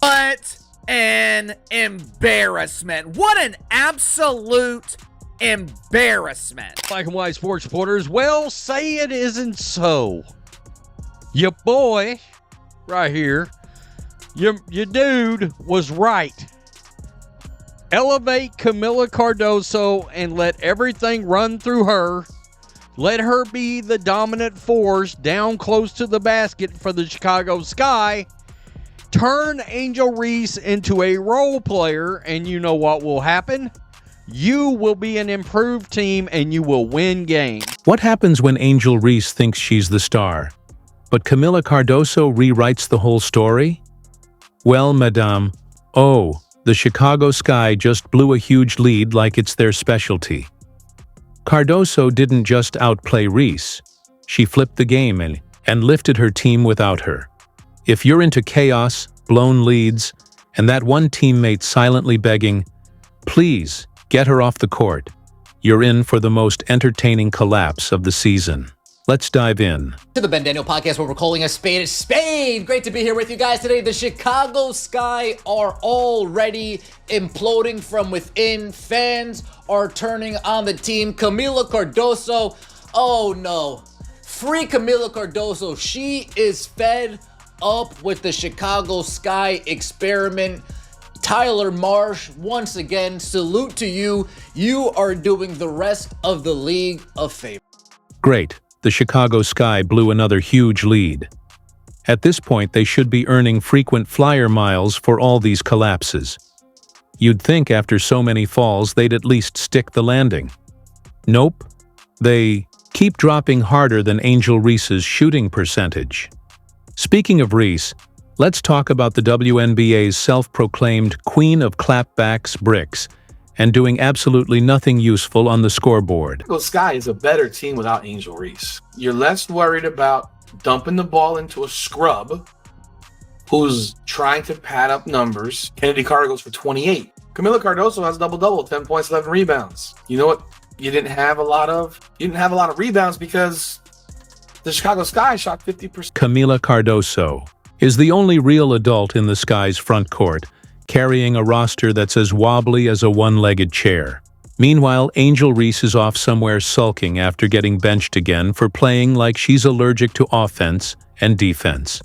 What an embarrassment. What an absolute embarrassment. Black and white sports reporters, well, say it isn't so. Your boy, right here, your dude was right. Elevate Kamilla Cardoso and let everything run through her. Let her be the dominant force down close to the basket for the Chicago Sky. Turn Angel Reese into a role player, and you know what will happen? You will be an improved team, and you will win games. What happens when Angel Reese thinks she's the star, but Kamilla Cardoso rewrites the whole story? Well, madame, the Chicago Sky just blew a huge lead like it's their specialty. Cardoso didn't just outplay Reese. She flipped the game and lifted her team without her. If you're into chaos, blown leads, and that one teammate silently begging, please get her off the court, you're in for the most entertaining collapse of the season. Let's dive in. To the Ben Daniel podcast, where we're calling a spade. Great to be here with you guys today. The Chicago Sky are already imploding from within. Fans are turning on the team. Kamilla Cardoso, oh no. Free Kamilla Cardoso. She is fed up with the Chicago Sky experiment. Tyler Marsh, once again, salute to you. You are doing the rest of the league a favor. Great. The Chicago Sky blew another huge lead. At this point, they should be earning frequent flyer miles for all these collapses. You'd think after so many falls they'd at least stick the landing. Nope. They keep dropping harder than Angel Reese's shooting percentage. Speaking of Reese, let's talk about the WNBA's self-proclaimed queen of clapbacks bricks and doing absolutely nothing useful on the scoreboard. Chicago Sky is a better team without Angel Reese. You're less worried about dumping the ball into a scrub who's trying to pad up numbers. Kennedy Carter goes for 28. Kamilla Cardoso has double-double, 10 points, 11 rebounds. You know what? You didn't have a lot of rebounds because the Chicago Sky shot 50%. Kamilla Cardoso is the only real adult in the Sky's front court, carrying a roster that's as wobbly as a one-legged chair. Meanwhile, Angel Reese is off somewhere sulking after getting benched again for playing like she's allergic to offense and defense.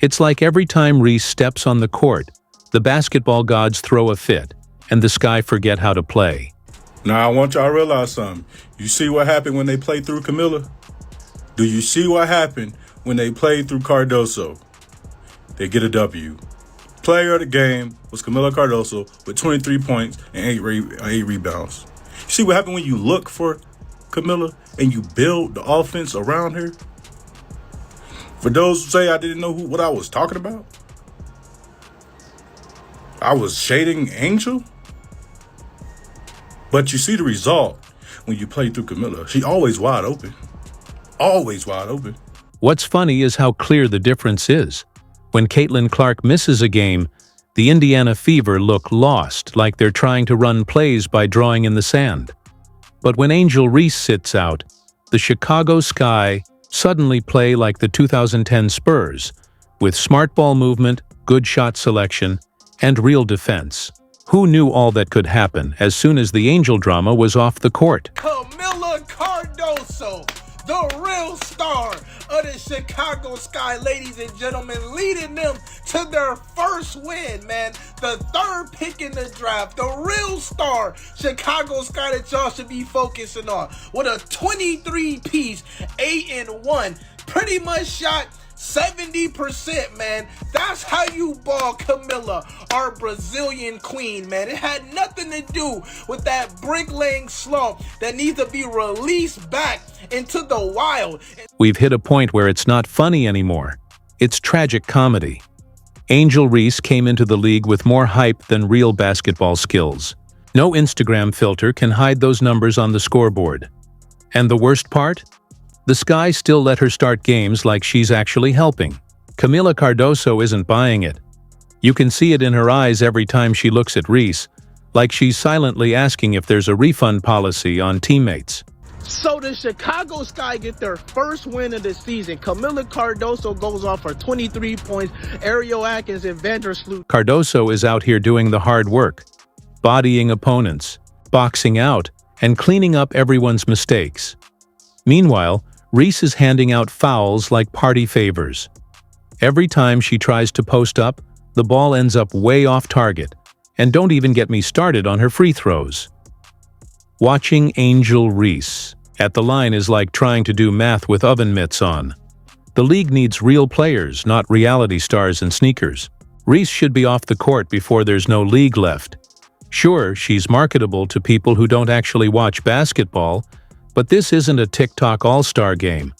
It's like every time Reese steps on the court, the basketball gods throw a fit, and the Sky forget how to play. Now, I want y'all to realize something. You see what happened when they played through Kamilla? Do you see what happened when they played through Cardoso? They get a W. Player of the game was Kamilla Cardoso with 23 points and 8 rebounds. You see what happened when you look for Kamilla and you build the offense around her? For those who say I didn't know what I was talking about, I was shading Angel. But you see the result when you play through Kamilla. She always wide open. Always wide open. What's funny is how clear the difference is. When Caitlin Clark misses a game, the Indiana Fever look lost, like they're trying to run plays by drawing in the sand. But when Angel Reese sits out, the Chicago Sky suddenly play like the 2010 Spurs, with smart ball movement, good shot selection, and real defense. Who knew all that could happen as soon as the Angel drama was off the court? Kamilla Cardoso, the real star of the Chicago Sky, ladies and gentlemen, leading them to their first win, man. The third pick in the draft, the real star Chicago Sky that y'all should be focusing on. With a 23-piece, 8-1, pretty much shot 70%, man. That's how you ball Kamilla, our Brazilian queen, man. It had nothing to do with that bricklaying slump that needs to be released back into the wild. We've hit a point where it's not funny anymore. It's tragic comedy. Angel Reese came into the league with more hype than real basketball skills. No Instagram filter can hide those numbers on the scoreboard. And the worst part? The Sky still let her start games like she's actually helping. Kamilla Cardoso isn't buying it. You can see it in her eyes every time she looks at Reese, like she's silently asking if there's a refund policy on teammates. So the Chicago Sky get their first win of the season. Kamilla Cardoso goes off for 23 points. Ariel Atkins and Vandersloot. Cardoso is out here doing the hard work, bodying opponents, boxing out, and cleaning up everyone's mistakes. Meanwhile, Reese is handing out fouls like party favors. Every time she tries to post up, the ball ends up way off target, and don't even get me started on her free throws. Watching Angel Reese at the line is like trying to do math with oven mitts on. The league needs real players, not reality stars in sneakers. Reese should be off the court before there's no league left. Sure, she's marketable to people who don't actually watch basketball, but this isn't a TikTok all-star game.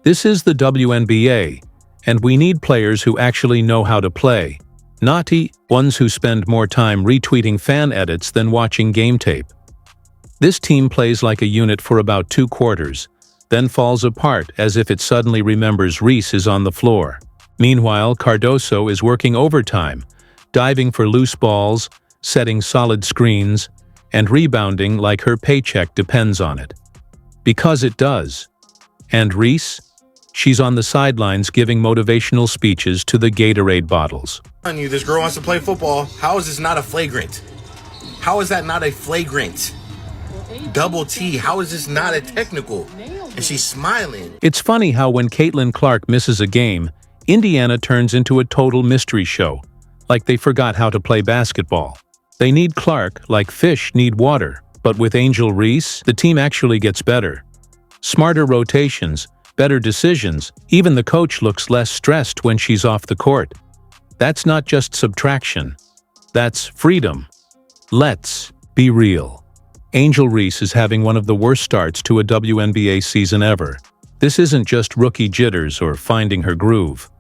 This is the WNBA, and we need players who actually know how to play. Not ones who spend more time retweeting fan edits than watching game tape. This team plays like a unit for about 2 quarters, then falls apart as if it suddenly remembers Reese is on the floor. Meanwhile, Cardoso is working overtime, diving for loose balls, setting solid screens, and rebounding like her paycheck depends on it. Because it does. And Reese? She's on the sidelines giving motivational speeches to the Gatorade bottles. On you, this girl wants to play football. How is this not a flagrant? How is that not a flagrant? Double T, how is this not a technical? And she's smiling. It's funny how when Caitlin Clark misses a game, Indiana turns into a total mystery show, like they forgot how to play basketball. They need Clark like fish need water, but with Angel Reese, the team actually gets better. Smarter rotations, better decisions, even the coach looks less stressed when she's off the court. That's not just subtraction. That's freedom. Let's be real. Angel Reese is having one of the worst starts to a WNBA season ever. This isn't just rookie jitters or finding her groove.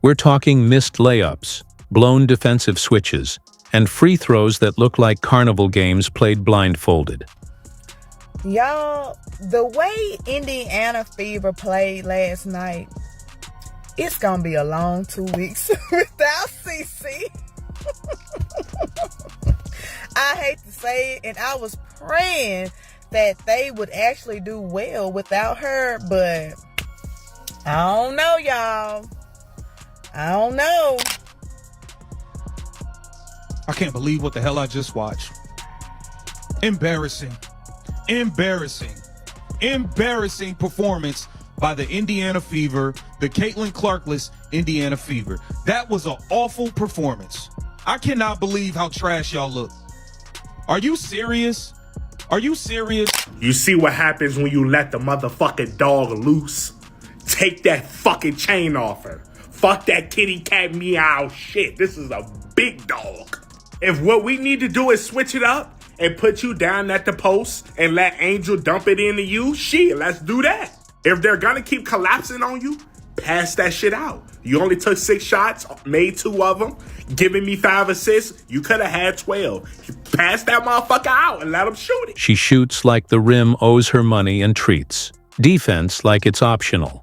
We're talking missed layups, blown defensive switches, and free throws that look like carnival games played blindfolded. Y'all, the way Indiana Fever played last night, it's gonna be a long 2 weeks without CC. I hate to say it, and I was praying that they would actually do well without her, but I don't know, y'all. I don't know. I can't believe what the hell I just watched. Embarrassing performance by the Indiana Fever, the Caitlin Clarkless Indiana Fever. That was an awful performance. I cannot believe how trash y'all look. Are you serious? Are you serious? You see what happens when you let the motherfucking dog loose? Take that fucking chain off her. Fuck that kitty cat meow shit. This is a big dog. If what we need to do is switch it up and put you down at the post and let Angel dump it into you, shit, let's do that. If they're gonna keep collapsing on you, pass that shit out. You only took 6 shots, made 2 of them, giving me 5 assists. You could have had 12. You pass that motherfucker out and let him shoot it. She shoots like the rim owes her money and treats. Defense like it's optional.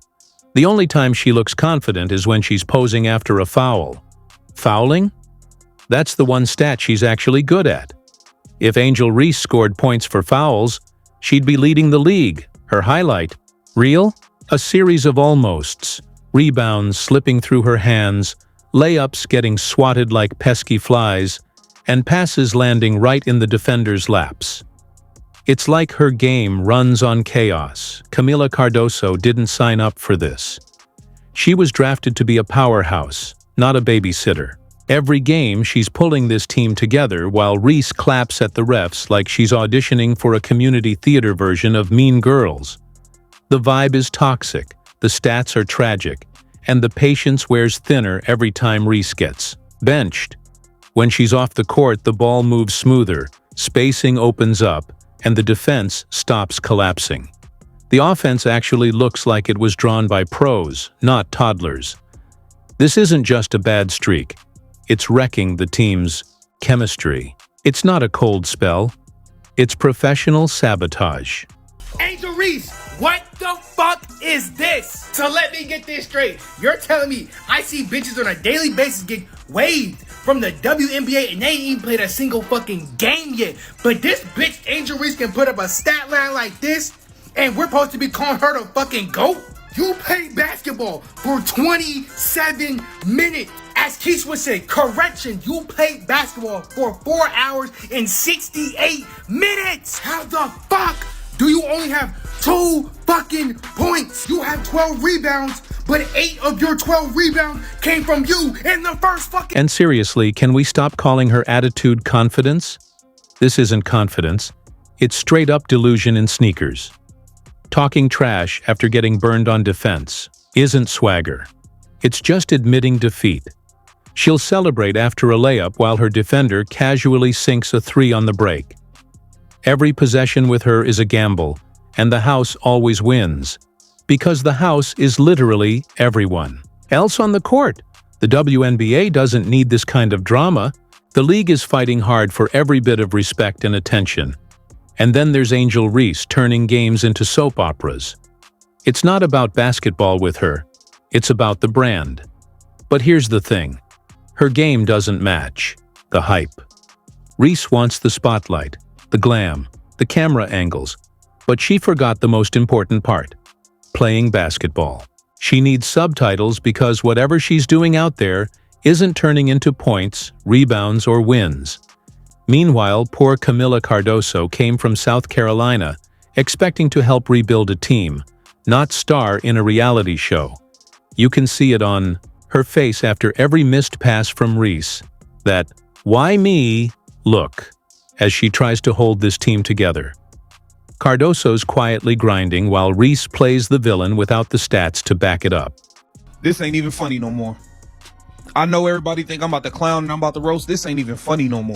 The only time she looks confident is when she's posing after a foul. Fouling? That's the one stat she's actually good at. If Angel Reese scored points for fouls, she'd be leading the league. Her highlight? Real? A series of almosts. Rebounds slipping through her hands, layups getting swatted like pesky flies, and passes landing right in the defender's laps. It's like her game runs on chaos. Kamilla Cardoso didn't sign up for this. She was drafted to be a powerhouse, not a babysitter. Every game, she's pulling this team together while Reese claps at the refs like she's auditioning for a community theater version of Mean Girls. The vibe is toxic, the stats are tragic, and the patience wears thinner every time Reese gets benched. When she's off the court, the ball moves smoother, spacing opens up, and the defense stops collapsing. The offense actually looks like it was drawn by pros, not toddlers. This isn't just a bad streak. It's wrecking the team's chemistry. It's not a cold spell. It's professional sabotage. Angel Reese, what the fuck is this? So let me get this straight. You're telling me I see bitches on a daily basis get waived from the WNBA and they ain't even played a single fucking game yet. But this bitch, Angel Reese, can put up a stat line like this and we're supposed to be calling her the fucking GOAT? You played basketball for 27 minutes. As Keith would say, correction, you played basketball for 4 hours and 68 minutes. How the fuck do you only have 2 fucking points? You have 12 rebounds, but 8 of your 12 rebounds came from you in the first fucking... And seriously, can we stop calling her attitude confidence? This isn't confidence. It's straight up delusion in sneakers. Talking trash after getting burned on defense isn't swagger. It's just admitting defeat. She'll celebrate after a layup while her defender casually sinks a 3 on the break. Every possession with her is a gamble, and the house always wins. Because the house is literally everyone else on the court. The WNBA doesn't need this kind of drama. The league is fighting hard for every bit of respect and attention. And then there's Angel Reese turning games into soap operas. It's not about basketball with her. It's about the brand. But here's the thing. Her game doesn't match the hype. Reese wants the spotlight, the glam, the camera angles. But she forgot the most important part. Playing basketball. She needs subtitles because whatever she's doing out there isn't turning into points, rebounds, or wins. Meanwhile, poor Kamilla Cardoso came from South Carolina, expecting to help rebuild a team, not star in a reality show. You can see it on her face after every missed pass from Reese. That, "Why me?" look, as she tries to hold this team together. Cardoso's quietly grinding while Reese plays the villain without the stats to back it up. This ain't even funny no more. I know everybody think I'm about to clown and I'm about to roast. This ain't even funny no more.